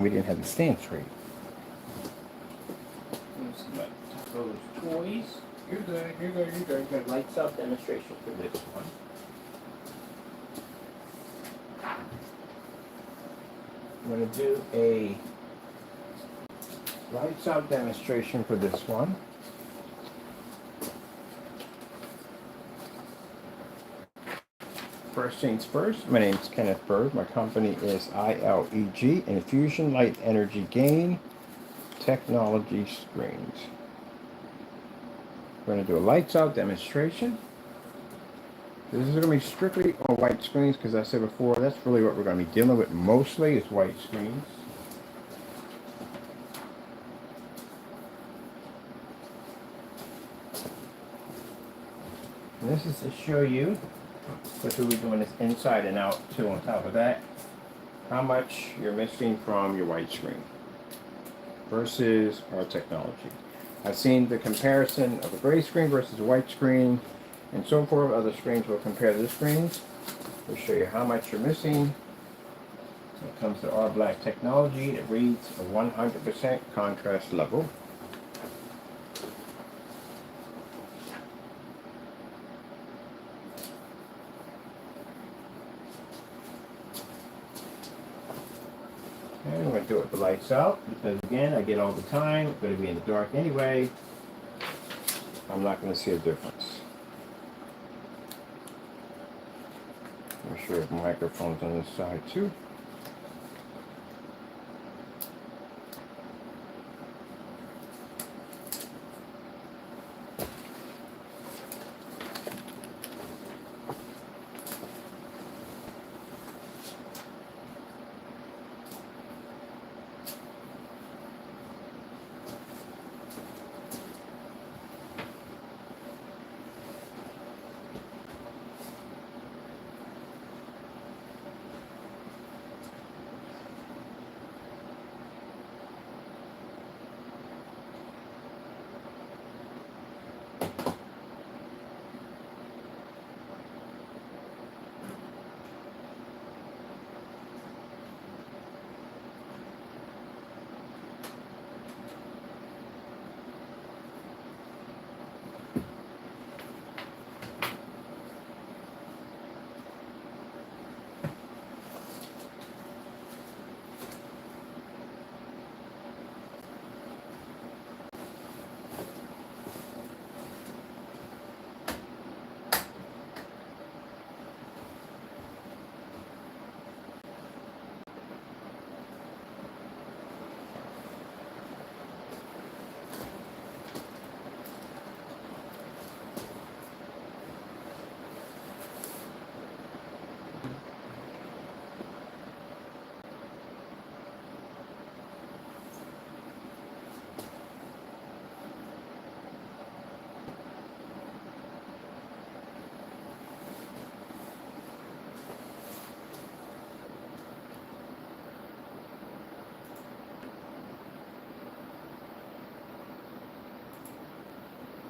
We didn't have the stand straight. Those toys. You're good, you're good, you're good. Good lights out demonstration for this one. I'm going to do a lights out demonstration for this one. First things first, my name is Kenneth Bird. My company is ILEG, Infusion Light Energy Gain Technology Screens. We're going to do a lights out demonstration. This is going to be strictly on white screens because I said before, that's really what we're going to be dealing with mostly is white screens. And this is to show you, because we'll be doing this inside and out too on top of that, how much you're missing from your white screen versus our technology. I've seen the comparison of a gray screen versus a white screen and so forth. Other screens will compare the screens. We'll show you how much you're missing. When it comes to our black technology, it reads a 100% contrast level. And I'm going to do it with the lights out because again, I get all the time. It's going to be in the dark anyway. I'm not going to see a difference. I'm sure I have microphones on this side too.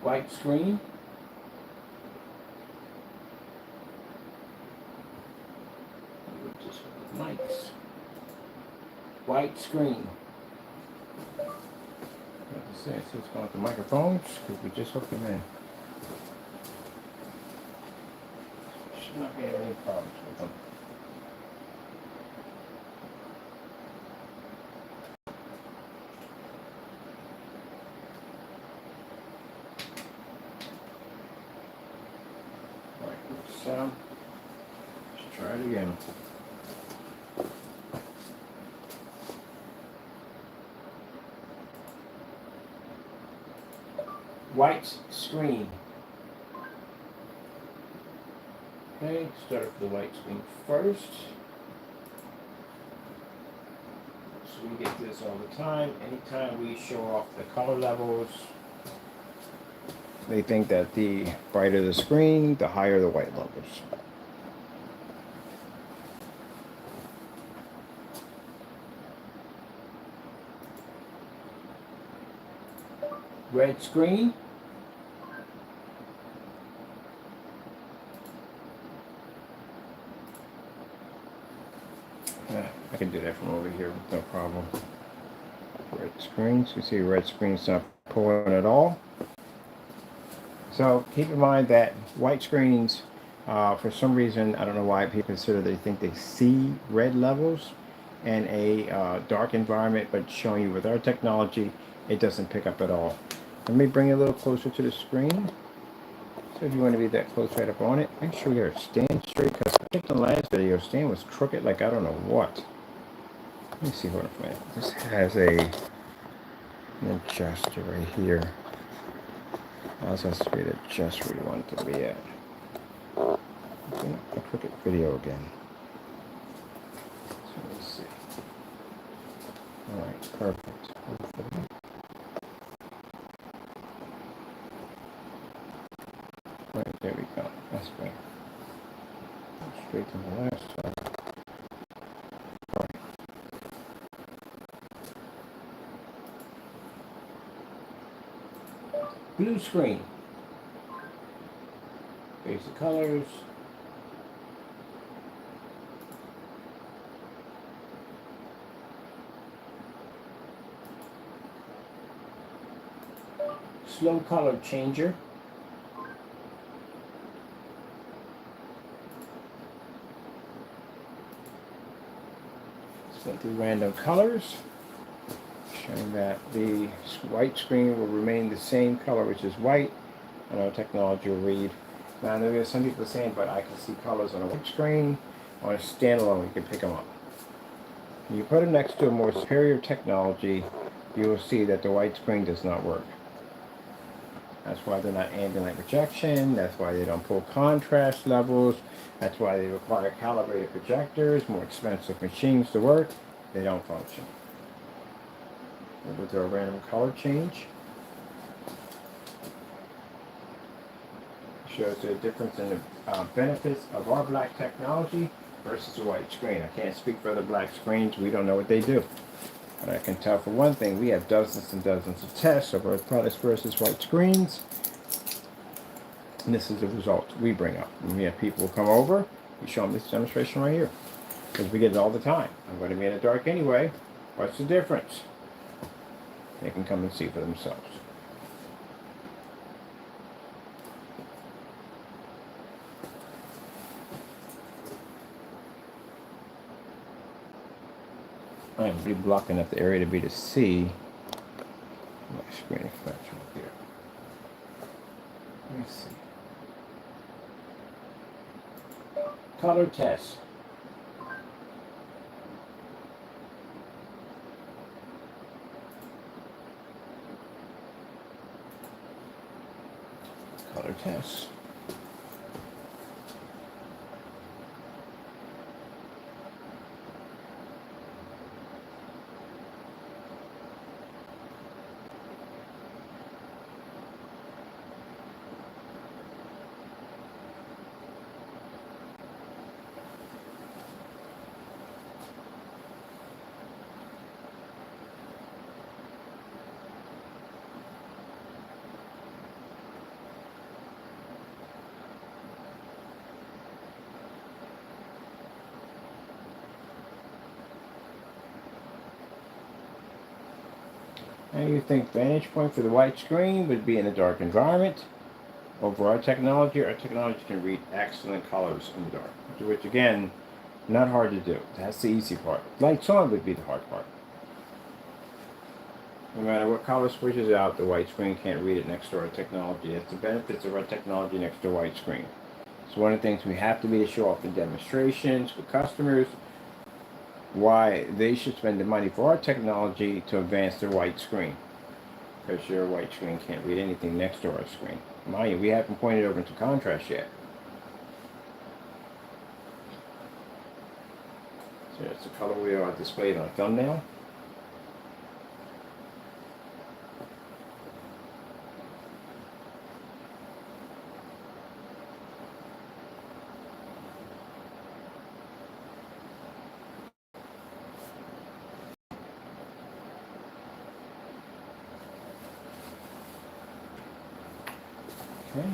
White screen. Just with the mics. White screen. Like I said, so it's going to the microphones because we just hooked them in. Should not be having any problems with them. Sound. Let's try it again. White screen. Okay, start with the white screen first. So we get this all the time. Anytime we show off the color levels, they think that the brighter the screen, the higher the white levels. Red screen. I can do that from over here with no problem. Red screens, you see red screen's not pulling at all. So keep in mind that white screens, for some reason, I don't know why people consider they think they see red levels in a dark environment, but showing you with our technology, it doesn't pick up at all. Let me bring it a little closer to the screen. So if you want to be that close right up on it, make sure you stand straight, because I think the last video stand was crooked like I don't know what. Let me see what I'm doing. This has an adjuster right here. Allows us to be to adjust where you want it to be at. A crooked video again. So let me see. Alright, perfect. Right, there we go. That's great. Straight to the last side. Alright. Blue screen. Basic colors. Slow color changer. Let's go through random colors, showing that the white screen will remain the same color, which is white, and our technology will read. Now there are some people saying, but I can see colors on a white screen. On a standalone, you can pick them up. When you put them next to a more superior technology, you will see that the white screen does not work. That's why they're not ambient light projection. That's why they don't pull contrast levels. That's why they require calibrated projectors, more expensive machines to work. They don't function. We'll go to a random color change. Shows the difference in the benefits of our black technology versus a white screen. I can't speak for other black screens. We don't know what they do. But I can tell for one thing, we have dozens and dozens of tests of our products versus white screens. And this is the result we bring up. When we have people come over, we show them this demonstration right here. Because we get it all the time. I'm going to be in the dark anyway. What's the difference? They can come and see for themselves. I'm really blocking up the area to be to see my screen effect right here. Let me see. Color test. Color test. Now you think vantage point for the white screen would be in a dark environment. Over our technology can read excellent colors in the dark, which again, not hard to do. That's the easy part. Lights on would be the hard part. No matter what color switches out, the white screen can't read it next to our technology. That's the benefits of our technology next to a white screen. So one of the things we have to be to show off in demonstrations with customers, why they should spend the money for our technology to advance their white screen. Because your white screen can't read anything next to our screen. Mind you, we haven't pointed over into contrast yet. So that's the color we are displayed on a thumbnail. Okay.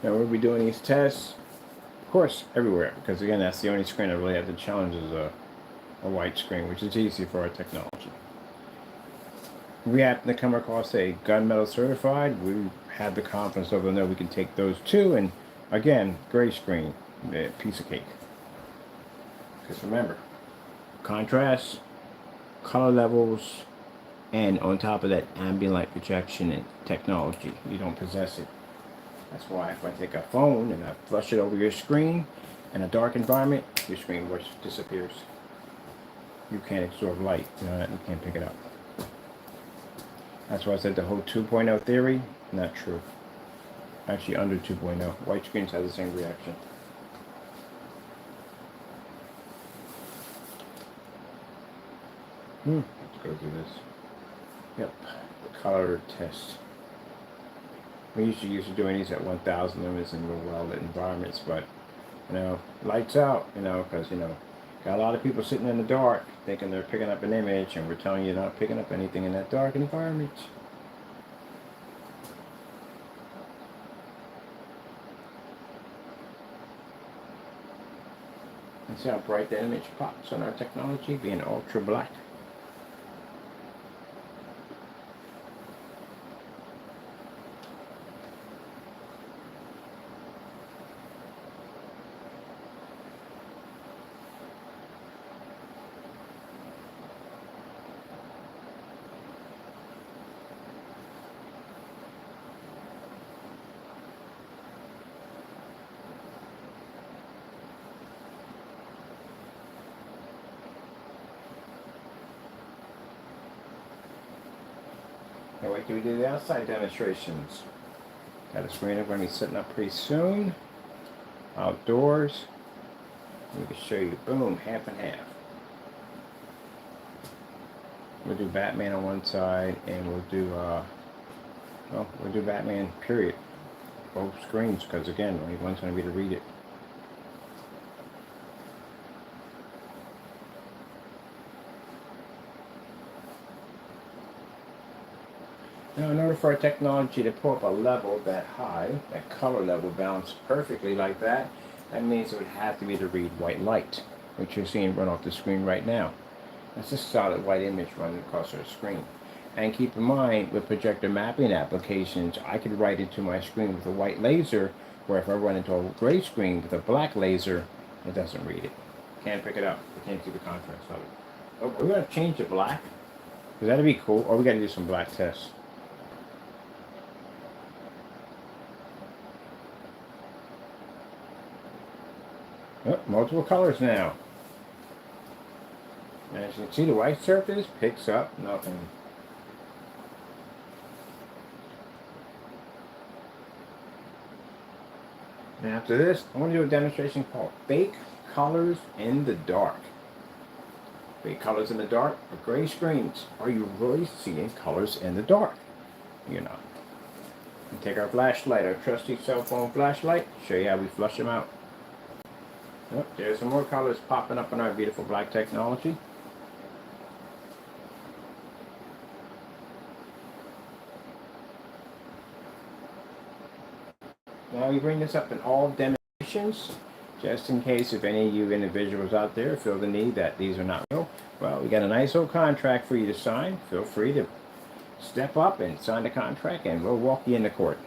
Now we'll be doing these tests, of course, everywhere, because again, that's the only screen that really has the challenge is a white screen, which is easy for our technology. We happen to come across a gunmetal certified. We have the confidence of know we can take those two, and again, gray screen, piece of cake. Because remember, contrast, color levels, and on top of that, ambient light projection and technology. You don't possess it. That's why if I take a phone and I flush it over your screen in a dark environment, your screen disappears. You can't absorb light. You can't pick it up. That's why I said the whole 2.0 theory, not true. Actually under 2.0. White screens have the same reaction. Let's go through this. Yep, the color test. We used to doing these at 1,000 lumens in real well-lit environments, but lights out, because got a lot of people sitting in the dark thinking they're picking up an image, and we're telling you you're not picking up anything in that dark environment. And see how bright the image pops on our technology, being ultra black. Can't wait till we do the outside demonstrations. Got a screen I'm going to be setting up pretty soon. Outdoors. We can show you, boom, half and half. We'll do Batman on one side, and we'll do Batman, period. Both screens, because again, only one's going to be to read it. Now, in order for our technology to pull up a level that high, that color level balanced perfectly like that, that means it would have to be to read white light, which you're seeing run off the screen right now. That's a solid white image running across our screen. And keep in mind, with projector mapping applications, I could write into my screen with a white laser, where if I run into a gray screen with a black laser, it doesn't read it. Can't pick it up. You can't see the contrast of it. Oh, we're going to change to black, because that'd be cool. Or we got to do some black tests. Oh, multiple colors now. And as you can see, the white surface picks up nothing. And after this, I want to do a demonstration called Fake Colors in the Dark. Fake colors in the dark are gray screens. Are you really seeing colors in the dark? You're not. And take our flashlight, our trusty cell phone flashlight, show you how we flush them out. Oh, there's some more colors popping up on our beautiful black technology. Now we bring this up in all demonstrations, just in case if any of you individuals out there feel the need that these are not real. Well, we got a nice little contract for you to sign. Feel free to step up and sign the contract, and we'll walk you into court.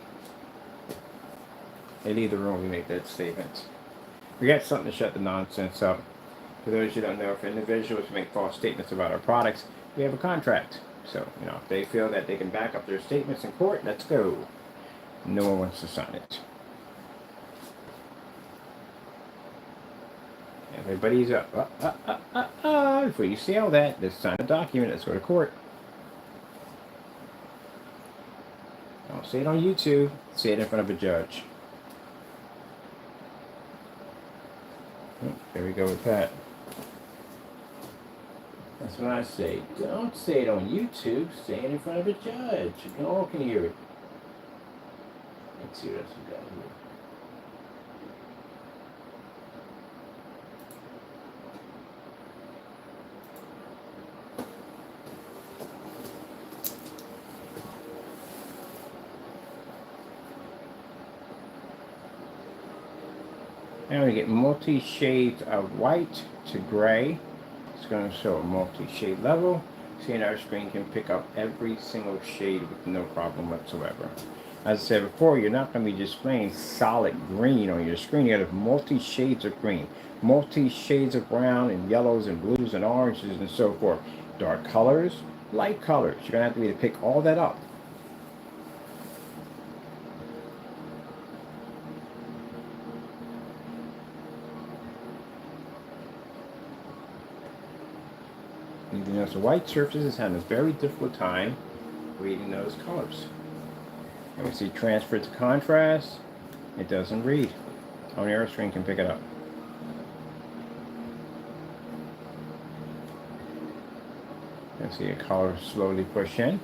In either room, we make that statement. We got something to shut the nonsense up. For those who don't know, if individuals make false statements about our products, we have a contract. So, if they feel that they can back up their statements in court, let's go. No one wants to sign it. Everybody's up. Before you say all that, let's sign a document. Let's go to court. Don't say it on YouTube. Say it in front of a judge. There we go with that. That's what I say. Don't say it on YouTube. Say it in front of a judge. No one can hear it. Let's see what else we got here. Now we get multi-shades of white to gray. It's going to show a multi-shade level. See, our screen can pick up every single shade with no problem whatsoever. As I said before, you're not going to be displaying solid green on your screen. You have multi-shades of green, multi-shades of brown and yellows and blues and oranges and so forth. Dark colors, light colors. You're going to have to be able to pick all that up. You can notice the white surface is having a very difficult time reading those colors. And we see transfer to contrast. It doesn't read. Only our screen can pick it up. You see a color slowly push in.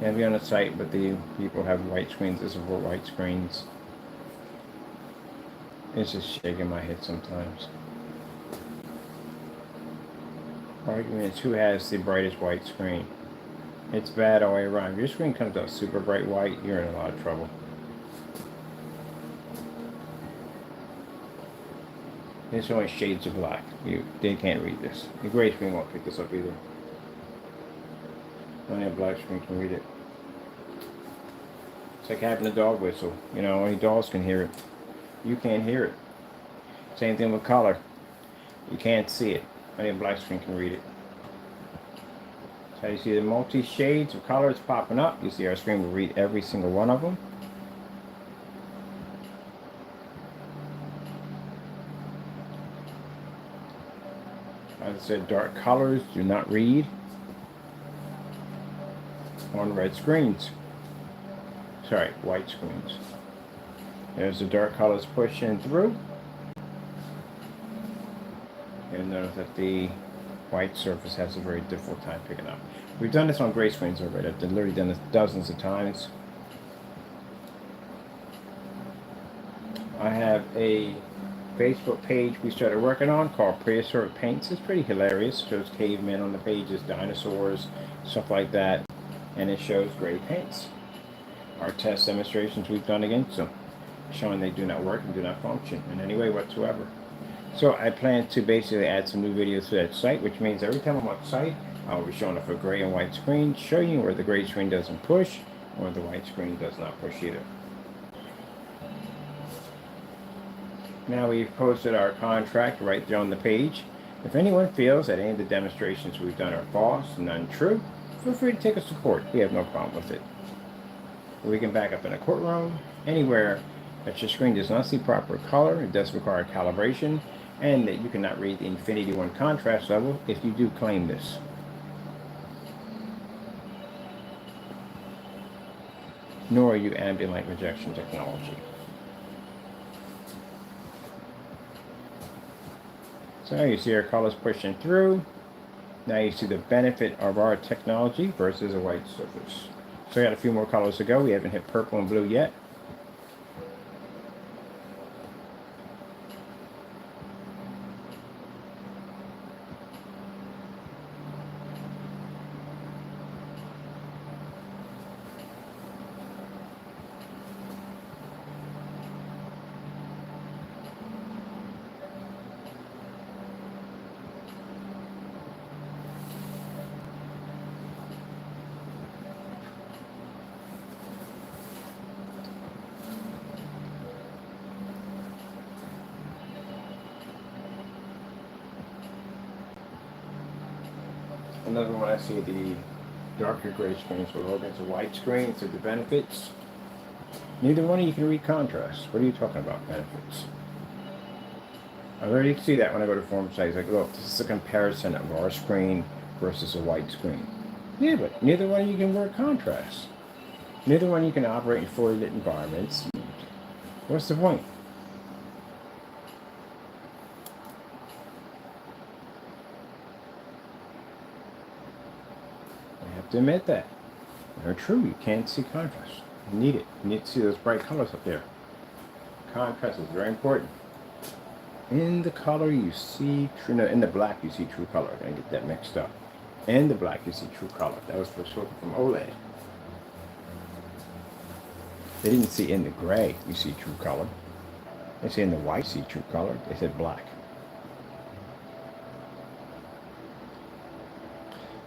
Can't be on the site, but the people have white screens. This is for white screens. It's just shaking my head sometimes. Argument is who has the brightest white screen. It's bad all the way around. If your screen comes out super bright white, you're in a lot of trouble. It's only shades of black. They can't read this. The gray screen won't pick this up either. Only a black screen can read it. It's like having a dog whistle. You know, only dogs can hear it. You can't hear it. Same thing with color. You can't see it. Only a black screen can read it. So you see the multi-shades of colors popping up. You see our screen will read every single one of them. As I said, dark colors do not read on red screens. Sorry, white screens. There's the dark colors pushing through. You'll notice that the white surface has a very difficult time picking up. We've done this on gray screens already. I've literally done this dozens of times. I have a Facebook page we started working on called Prehistoric Paints. It's pretty hilarious. It shows cavemen on the pages, dinosaurs, stuff like that. And it shows gray paints. Our test demonstrations we've done against them, showing they do not work and do not function in any way whatsoever. So I plan to basically add some new videos to that site, which means every time I'm on site, I'll be showing up a gray and white screen, showing you where the gray screen doesn't push, or the white screen does not push either. Now we've posted our contract right there on the page. If anyone feels that any of the demonstrations we've done are false and untrue, feel free to take us to court. We have no problem with it. We can back up in a courtroom, anywhere that your screen does not see proper color, it does require calibration, and that you cannot read the Infinity 1 contrast level if you do claim this. Nor are you ambient light projection technology. So you see our colors pushing through. Now you see the benefit of our technology versus a white surface. So we got a few more colors to go. We haven't hit purple and blue yet. Another one, I see the darker gray screens will go against a white screen. So the benefits, neither one of you can read contrast. What are you talking about, benefits? I already see that when I go to forum sites. Like, look, this is a comparison of our screen versus a white screen. Yeah, but neither one of you can work contrast. Neither one of you can operate in fully lit environments. What's the point? To admit that. They're true. You can't see contrast. You need it. You need to see those bright colors up there. Contrast is very important. In the color you see true, no, in the black you see true color. I didn't get that mixed up. In the black you see true color. That was for spoken from OLED. They didn't see in the gray, you see true color. They see in the white, see true color. They said black.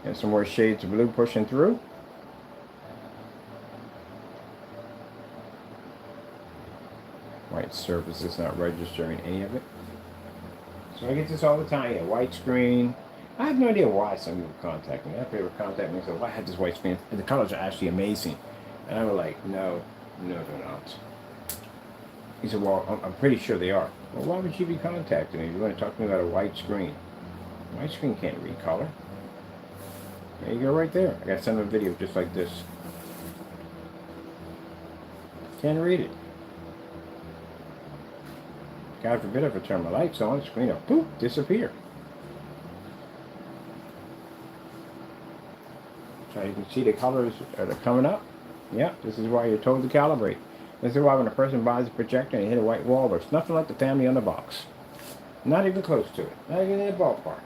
And some more shades of blue pushing through. White surface is not registering any of it. So I get this all the time. Yeah, white screen. I have no idea why some people contact me. After they would contact me and say, "Why I had this white screen? And the colors are actually amazing." And I was like, "No, no, they're not." He said, "Well, I'm pretty sure they are." Well, why would you be contacting me? You're going to talk to me about a white screen. White screen can't read color. There you go, right there. I got some of a video just like this. Can't read it. God forbid if I turn my lights on, the screen will poof, disappear. So you can see the colors that are coming up. Yeah, this is why you're told to calibrate. This is why when a person buys a projector and they hit a white wall, there's nothing like the family on the box. Not even close to it. Not even in the ballpark.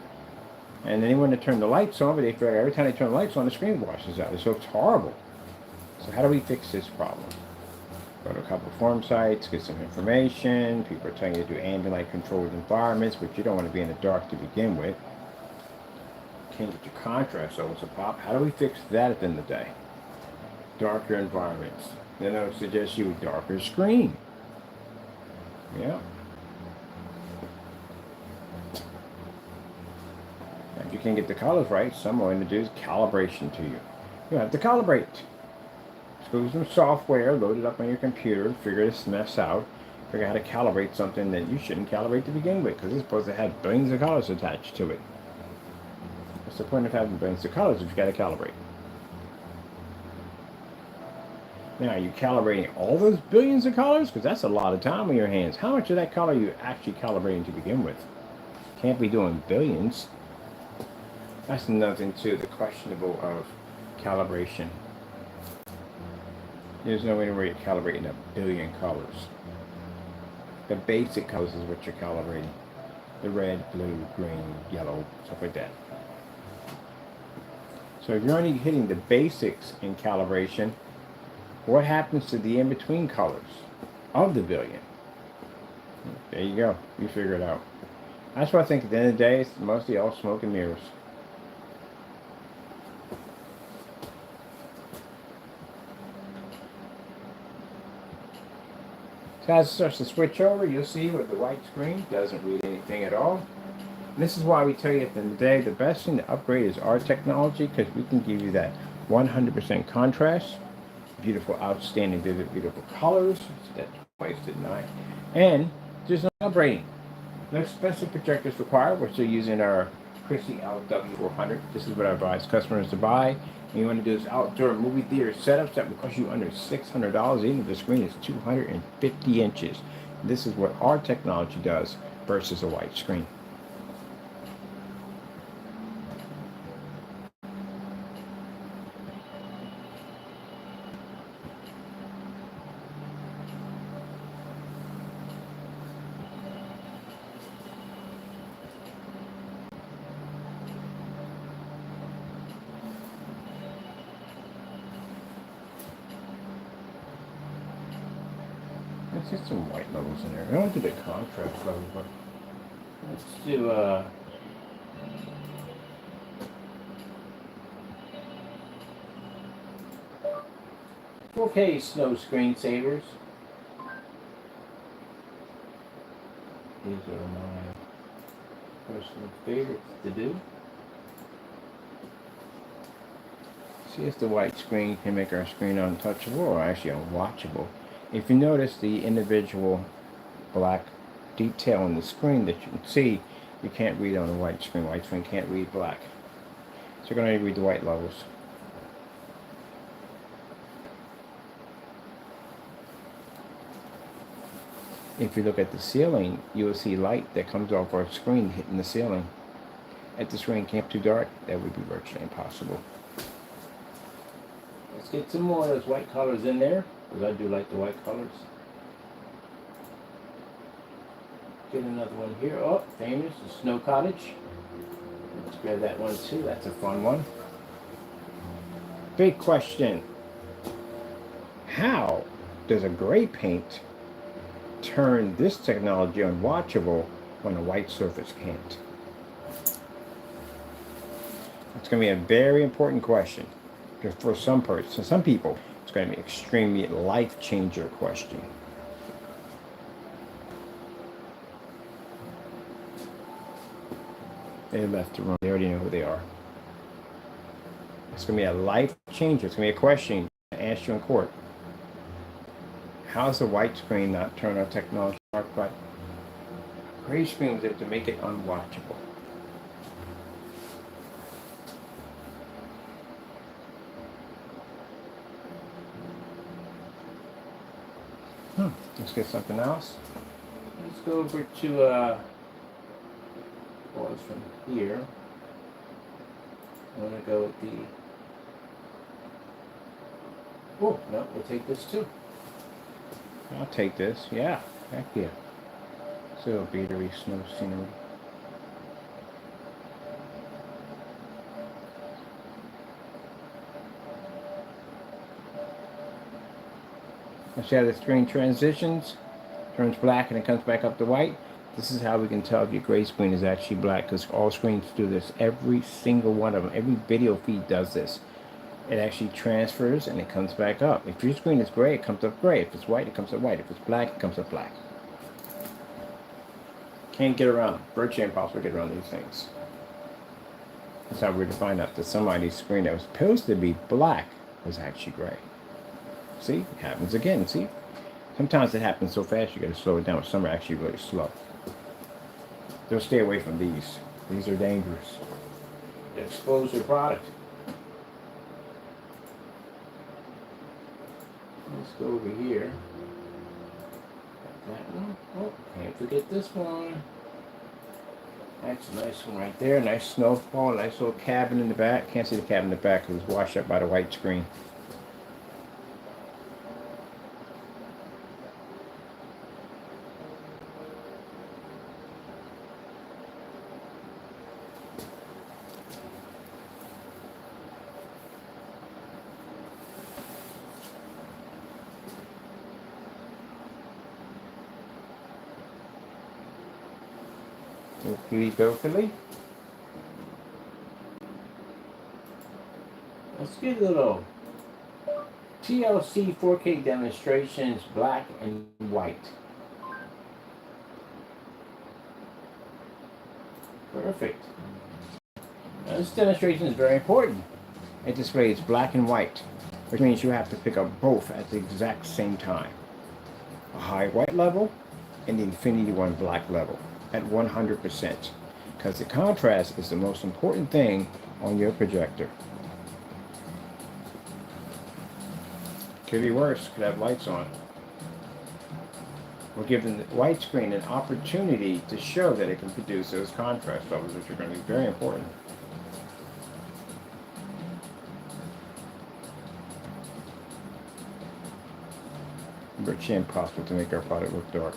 And then when they turn the lights on, but they figure every time they turn the lights on, the screen washes out. So it's horrible. So how do we fix this problem? Go to a couple of forum sites, get some information. People are telling you to do ambient light controlled environments, but you don't want to be in the dark to begin with. Can't get your contrast levels to pop. How do we fix that at the end of the day? Darker environments. Then I would suggest you a darker screen. Yeah. If you can't get the colors right, some are going to do is calibration to you. You have to calibrate. Go some software, load it up on your computer, figure this mess out, figure out how to calibrate something that you shouldn't calibrate to begin with, because it's supposed to have billions of colors attached to it. What's the point of having billions of colors if you got to calibrate? Now, are you calibrating all those billions of colors? Because that's a lot of time on your hands. How much of that color are you actually calibrating to begin with? Can't be doing billions. That's nothing to the questionable of calibration. There's no way where you're calibrating a billion colors. The basic colors is what you're calibrating. The red, blue, green, yellow, stuff like that. So if you're only hitting the basics in calibration, what happens to the in-between colors of the billion? There you go. You figure it out. That's what I think at the end of the day, it's mostly all smoke and mirrors. So as it starts to switch over, you'll see with the white screen doesn't read anything at all. And this is why we tell you at the end of the day, the best thing to upgrade is our technology, because we can give you that 100% contrast, beautiful, outstanding, vivid, beautiful colors. That's twice to 9. And there's no upgrading. No expensive projectors required. We're still using our Christie LW400. This is what I advise customers to buy. And you want to do this outdoor movie theater setups that will cost you under $600, even if the screen is 250 inches. This is what our technology does versus a white screen. Let's get some white levels in there. I don't do the contrast level, but let's do 4K snow screensavers. These are my personal favorites to do. See if the white screen can make our screen untouchable or actually unwatchable. If you notice the individual black detail on the screen that you can see, you can't read on a white screen. White screen can't read black. So you're going to read the white levels. If you look at the ceiling, you will see light that comes off our screen hitting the ceiling. If the screen can't be too dark, that would be virtually impossible. Let's get some more of those white colors in there, because I do like the white colors. Get another one here. Oh, famous, the Snow Cottage. Let's grab that one too. That's a fun one. Big question. How does a gray paint turn this technology unwatchable when a white surface can't? It's going to be a very important question. For some people, it's going to be an extremely life-changer question. They left the room. They already know who they are. It's going to be a life changer. It's going to be a question to ask you in court. How's the white screen not turn our technology dark, but gray screen was able to make it unwatchable? Let's get something else. Let's go over to pause from here. I'm going to go with the... Oh, no, we'll take this too. I'll take this, yeah, heck yeah. So beatery snow scenery. See how the screen transitions, turns black and it comes back up to white. This is how we can tell if your gray screen is actually black, because all screens do this. Every single one of them, every video feed does this. It actually transfers and it comes back up. If your screen is gray, it comes up gray. If it's white, it comes up white. If it's black, it comes up black. Can't get around. Virtually impossible to get around these things. That's how we're to find out that somebody's screen that was supposed to be black was actually gray. See, it happens again. See, sometimes it happens so fast you got to slow it down. Some are actually really slow. Don't stay away from these. These are dangerous. They expose your product. Let's go over here. That one. Oh, can't forget this one. That's a nice one right there. Nice snowfall. Nice little cabin in the back. Can't see the cabin in the back because it's washed up by the white screen. Carefully. Let's get a little TLC 4K demonstrations, black and white. Perfect. Now, this demonstration is very important. It displays black and white, which means you have to pick up both at the exact same time. A high white level and the Infinity One black level at 100%. Because the contrast is the most important thing on your projector. Could be worse, could have lights on. We're giving the white screen an opportunity to show that it can produce those contrast levels, which are going to be very important. Virtually impossible to make our product look dark.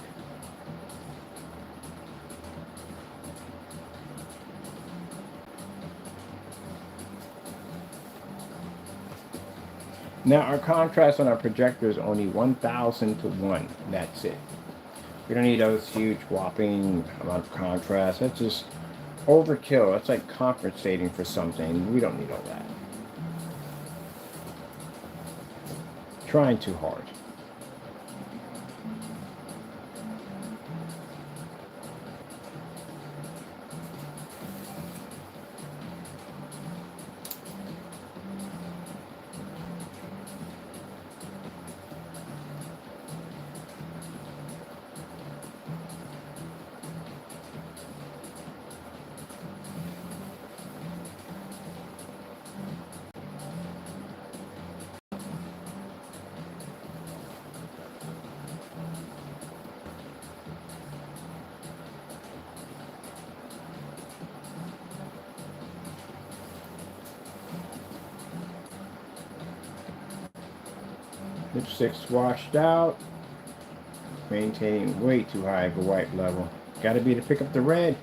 Now our contrast on our projector is only 1,000 to 1. That's it. We don't need those huge whopping amount of contrast. That's just overkill. That's like compensating for something. We don't need all that. Trying too hard. Lipstick's washed out. Maintaining way too high of a white level. Gotta be to pick up the red.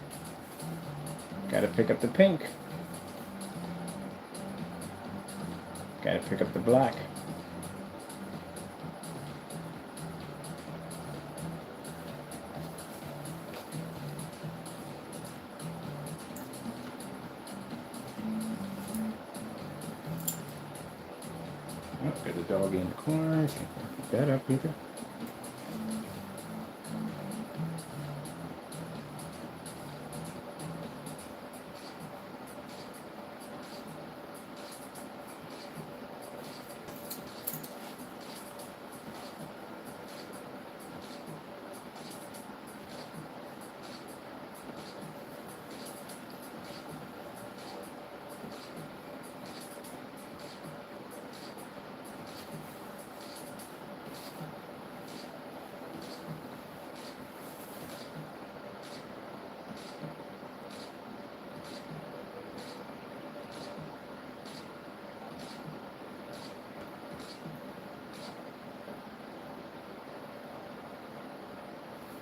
Gotta pick up the pink. Gotta pick up the black. Got the dog in the corner. Can't pick that up either.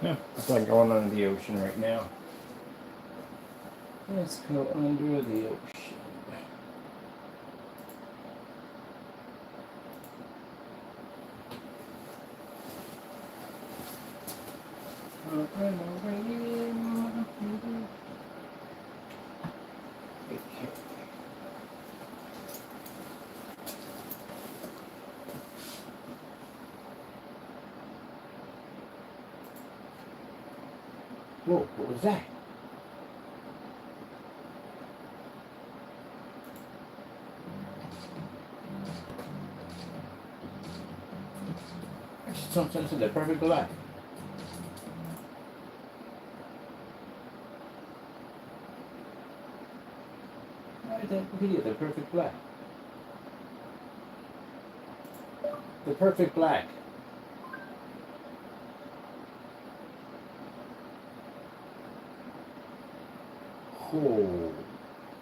Yeah, it's like going under the ocean right now. Let's go under the ocean. Whoa, what was that? That's something to the perfect black. Right there, look at the perfect black. The perfect black. Oh,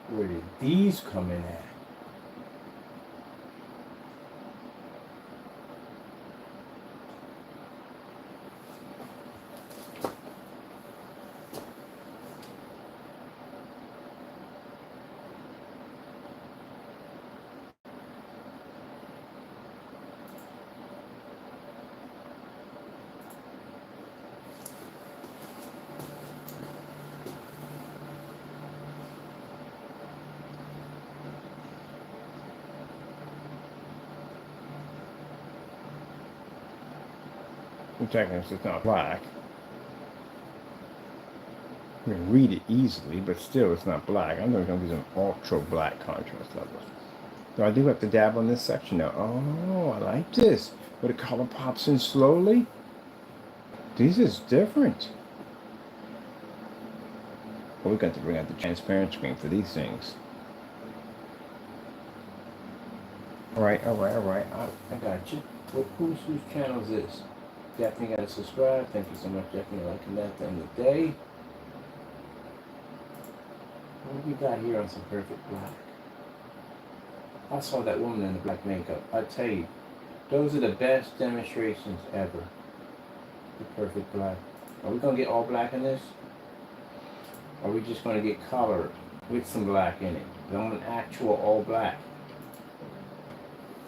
where did these come in at? Technically, it's not black. You can read it easily, but still, it's not black. I'm going to use an ultra black contrast level. So I do have to dab on this section now. Oh, I like this. Where the color pops in slowly. This is different. Well, we've got to bring out the transparent screen for these things. All right. I got you. Whose channel is this? Definitely got to subscribe. Thank you so much, definitely liking that at the end of the day. What we got here on some perfect black? I saw that woman in the black makeup. I tell you, those are the best demonstrations ever. The perfect black. Are we going to get all black in this? Or are we just going to get color with some black in it? Not an actual all black.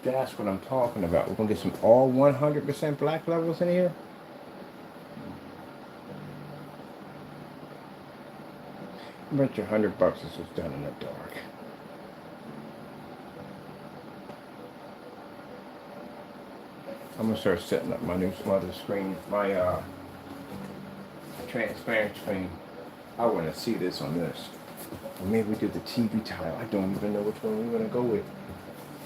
That's what I'm talking about. We're going to get some all 100% black levels in here. I bet you $100 this was done in the dark. I'm going to start setting up my new smother screen, my transparent screen. I want to see this on this. Or maybe we do the TV tile. I don't even know which one we're going to go with.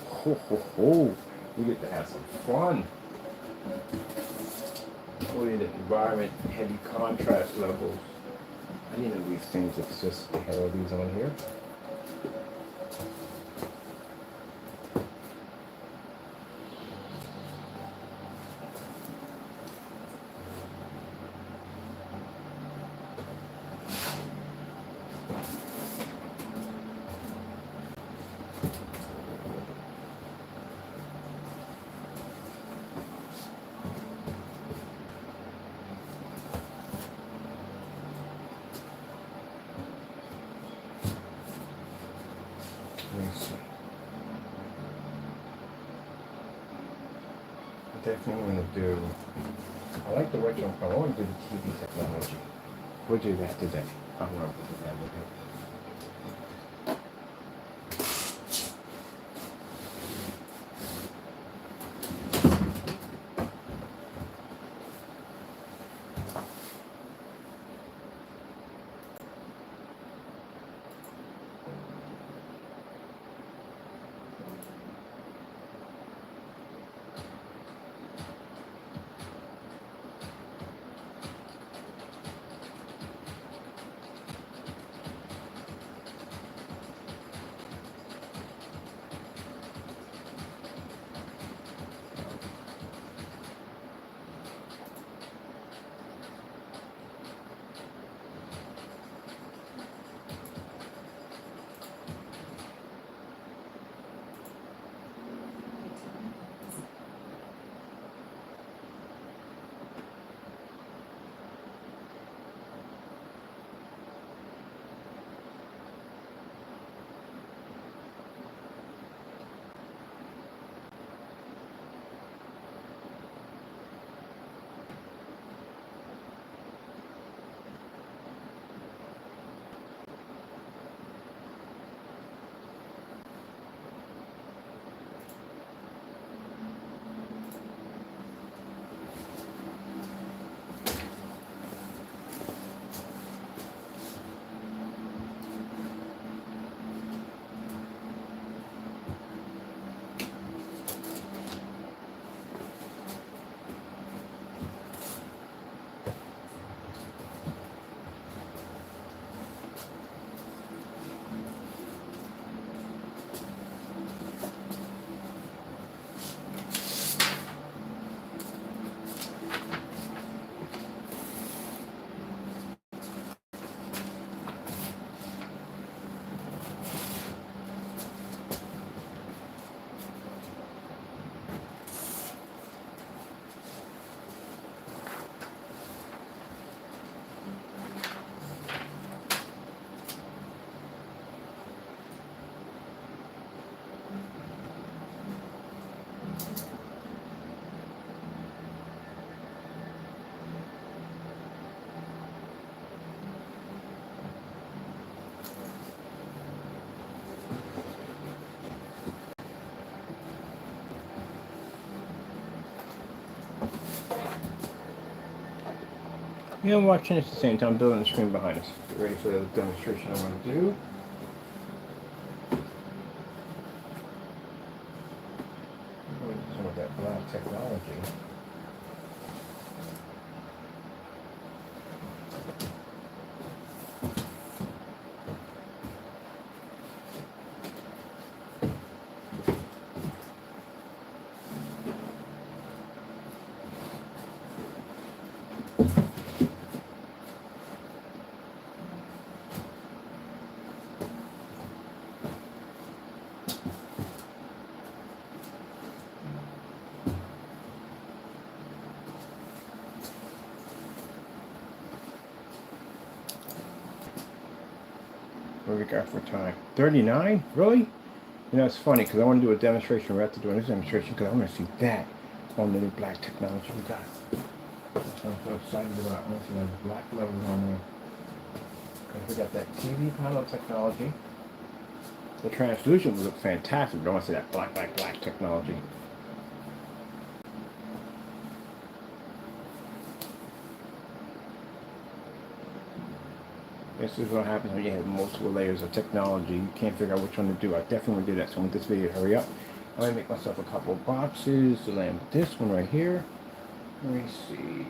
Ho, ho, ho. We get to have some fun. Put in the environment, heavy contrast levels. I didn't know these things exist. They had all these on here. Definitely want to do. I like the retro. I want to do the TV technology. We'll do that today. I want to do that today. Yeah, I'm watching this at the same time, building the screen behind us. Get ready for the demonstration I want to do. Some of that black technology. What do we got for time? 39? Really? You know, it's funny because I want to do a demonstration. We have to do this demonstration because I want to see that on the new black technology we got. That's what I'm so excited about. I want to see those black levels on there. Because we got that TV panel technology. The translucent would look fantastic, but I want to see that black technology. This is what happens when you have multiple layers of technology. You can't figure out which one to do. I definitely want to do that, so I want this video to hurry up. I'm going to make myself a couple of boxes to land with this one right here. Let me see.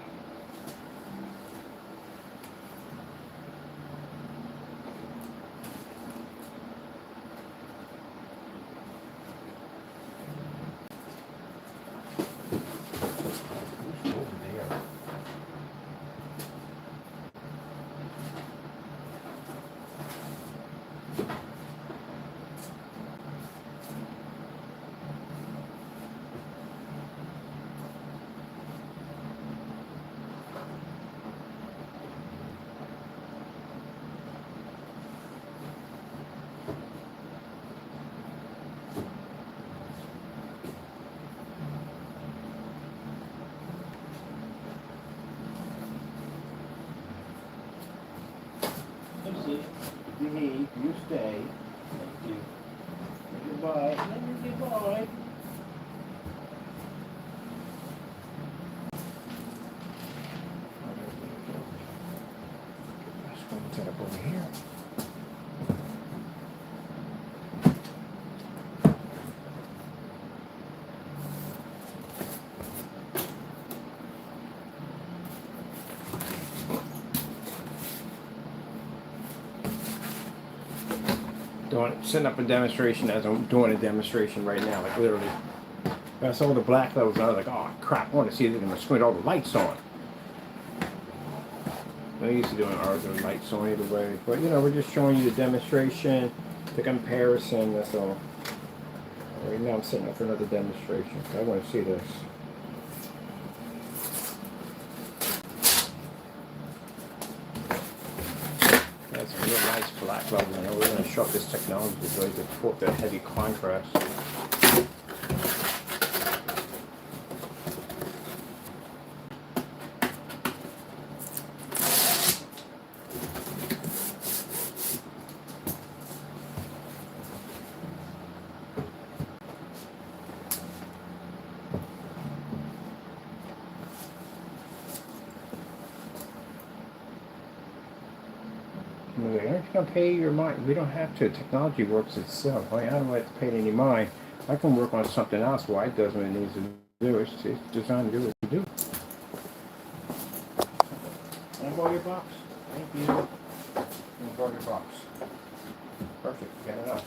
Behave, you stay. Thank you. Goodbye. Goodbye. Let's go set up over here. Setting up a demonstration as I'm doing a demonstration right now, like literally. I saw the black levels and I was like, oh crap, I want to see if they're going to squint all the lights on. I'm used to doing ours with lights on either way, but you know, we're just showing you the demonstration, the comparison, that's all. Right now I'm setting up for another demonstration. I want to see this. That's a real nice black level. You know, we're going to show up this technology so you can pull up that heavy contrast. You're not going to pay your mind. We don't have to. Technology works itself. I don't have to pay any mind. I can work on something else while it does what it needs to do. It's designed to do what it do. Can I borrow your box? Thank you. Can I borrow your box? Perfect. You got enough.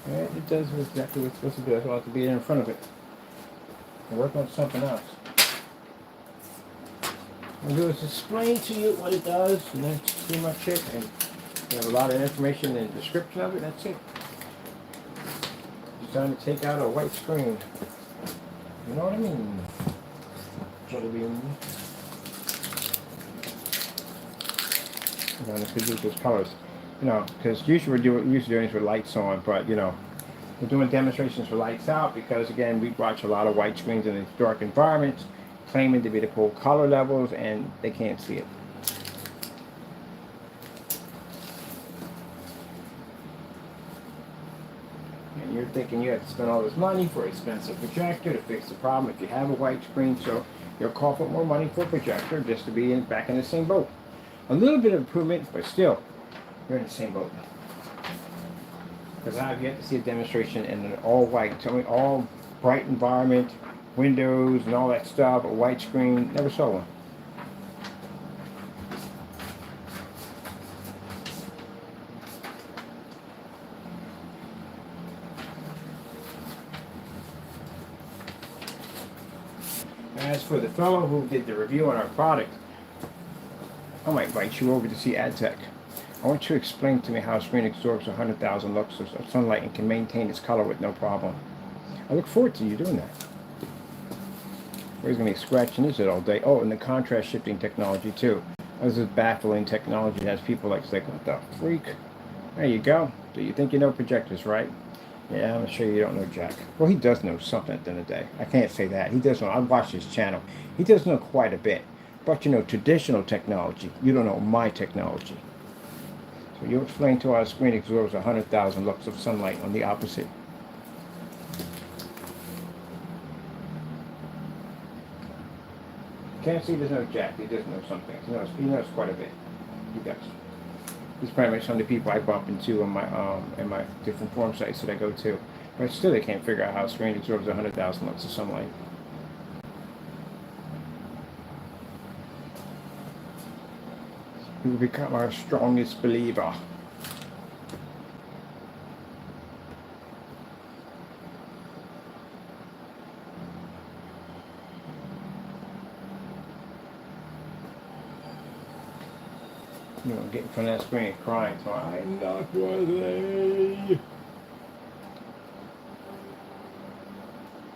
Yeah, it does exactly what it's supposed to do. That's why I have to be in front of it. And work on something else. What I'll do is explain to you what it does, and that's pretty much it. And you have a lot of information and description of it. That's it. It's time to take out a white screen. You know what I mean? Jelly bean. You know, this could use those colors. You know, because usually we're used to doing this with lights on, but you know, we're doing demonstrations for lights out because again, we watch a lot of white screens in these dark environments, claiming to be the cool color levels, and they can't see it. And you're thinking you have to spend all this money for an expensive projector to fix the problem if you have a white screen. So You'll call for more money for a projector just to be back in the same boat. A little bit of improvement, but still, you're in the same boat. Because I've yet to see a demonstration in an all white, tell me all bright environment, windows and all that stuff, a white screen. Never saw one. As for the fellow who did the review on our product, I might invite you over to see AdTech. I want you to explain to me how a screen absorbs 100,000 lux of sunlight and can maintain its color with no problem. I look forward to you doing that. We're going to be scratching this all day. Oh, and the contrast shifting technology too. This is baffling technology that has people like, what the freak? There you go. So you think you know projectors, right? Yeah, I'm sure you don't know Jack. Well, he does know something at the end of the day. I can't say that. He does know. I've watched his channel. He does know quite a bit. But you know traditional technology. You don't know my technology. So you explain to our screen absorbs 100,000 lux of sunlight on the opposite. Can't see there's no Jack. He does know something. He knows quite a bit. He does. He's pretty much some of the people I bump into on my different forum sites that I go to. But still they can't figure out how a screen absorbs 100,000 lux of sunlight. He will become our strongest believer. You know, getting from that screen and crying, so I'm not worthy.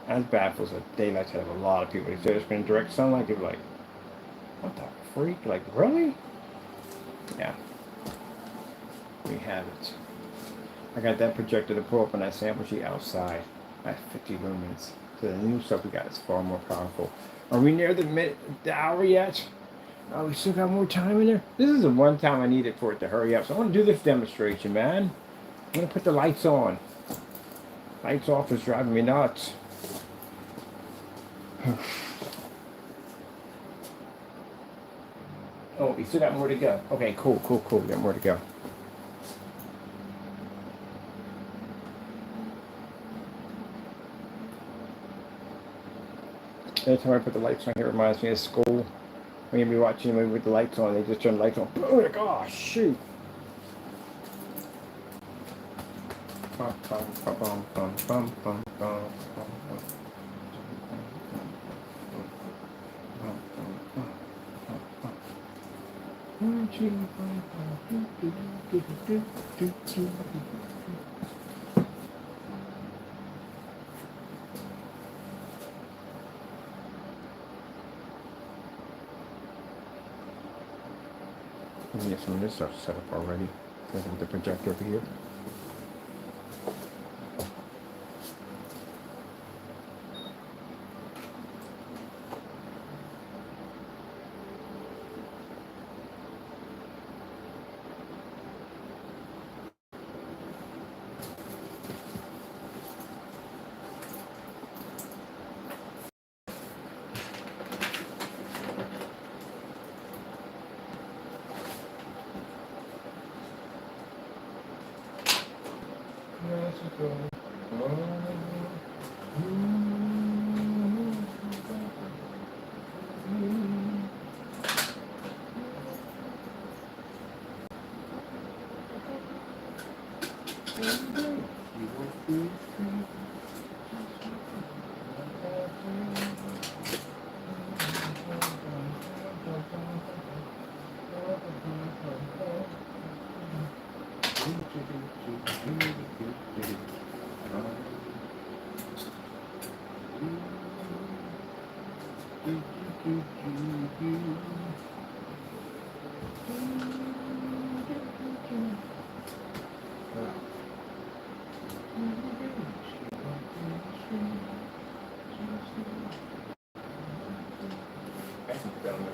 That baffles a daylight to have a lot of people. If they're just in direct sunlight, they're like, what the freak? Like, really? Yeah. We have it. I got that projector to pull up on that sample sheet outside at 50 lumens. So the new stuff we got is far more powerful. Are we near the hour yet? Oh, we still got more time in there? This is the one time I needed for it to hurry up. So I want to do this demonstration, man. I'm going to put the lights on. Lights off is driving me nuts. Oh, we still got more to go. Okay, cool. We got more to go. Every time I put the lights on here, it reminds me of school. When you'll be watching a movie with the lights on, they just turn the lights on. Oh, like, oh shoot. Bum, bum, bum, bum, bum, bum, bum, bum. Let me get some of this stuff set up already. With the projector over here.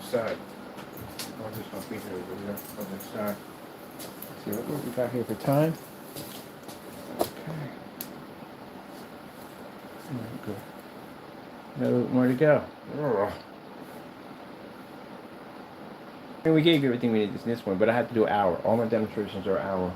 Side. I'm just gonna be here over there on this side. See what we got here for time. Okay. Alright, good. Another more to go. Ugh. And we gave you everything we needed in this one, but I had to do an hour. All my demonstrations are an hour.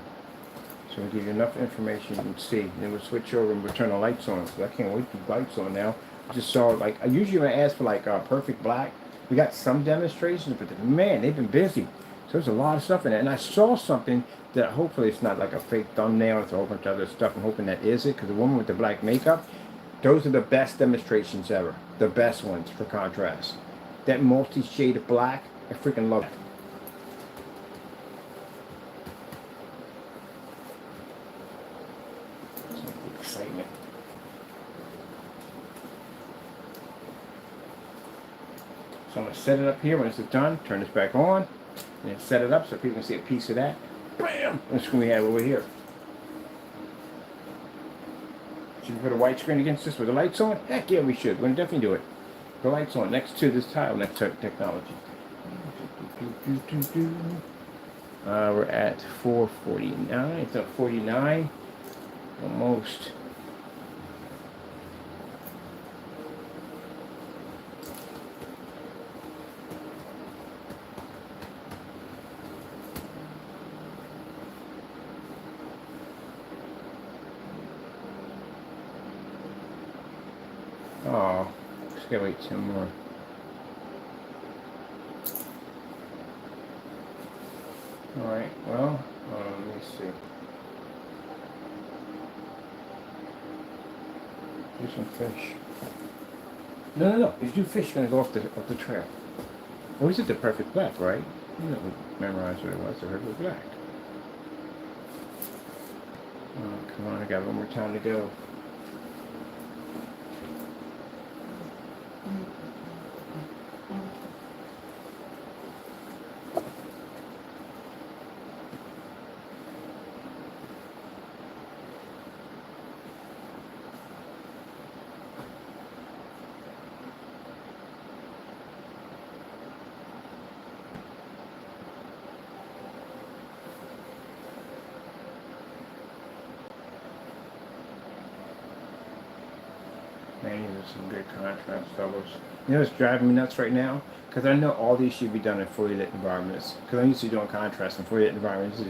So we give you enough information you can see. And then we'll switch over and we'll turn the lights on. So I can't wait to put lights on now. I just saw, like, I usually when I ask for, like, perfect black, we got some demonstrations, but man, they've been busy. So there's a lot of stuff in there. And I saw something that hopefully it's not like a fake thumbnail. It's a whole bunch of other stuff. I'm hoping that is it, because the woman with the black makeup, those are the best demonstrations ever. The best ones for contrast. That multi-shade of black, I freaking love it. Excitement. So I'm going to set it up here. When it's done, turn this back on, and then set it up so people can see a piece of that. Bam! And the screen we have over here. Should we put a white screen against this with the lights on? Heck yeah, we should. We're going to definitely do it. The lights on next to this tile, next to technology. We're at 449. It's at 49. Almost. Oh, just gotta wait 10 more. Alright, well, let me see. Do some fish. No. If you do fish, you're gonna go off the trail. Or is it the perfect black, right? You know, memorize what it was, the perfect black. Oh, come on, I got one more time to go. Man, these are some good contrast fellows. You know what's driving me nuts right now? Because I know all these should be done in fully lit environments. Because I'm used to doing contrast in fully lit environments.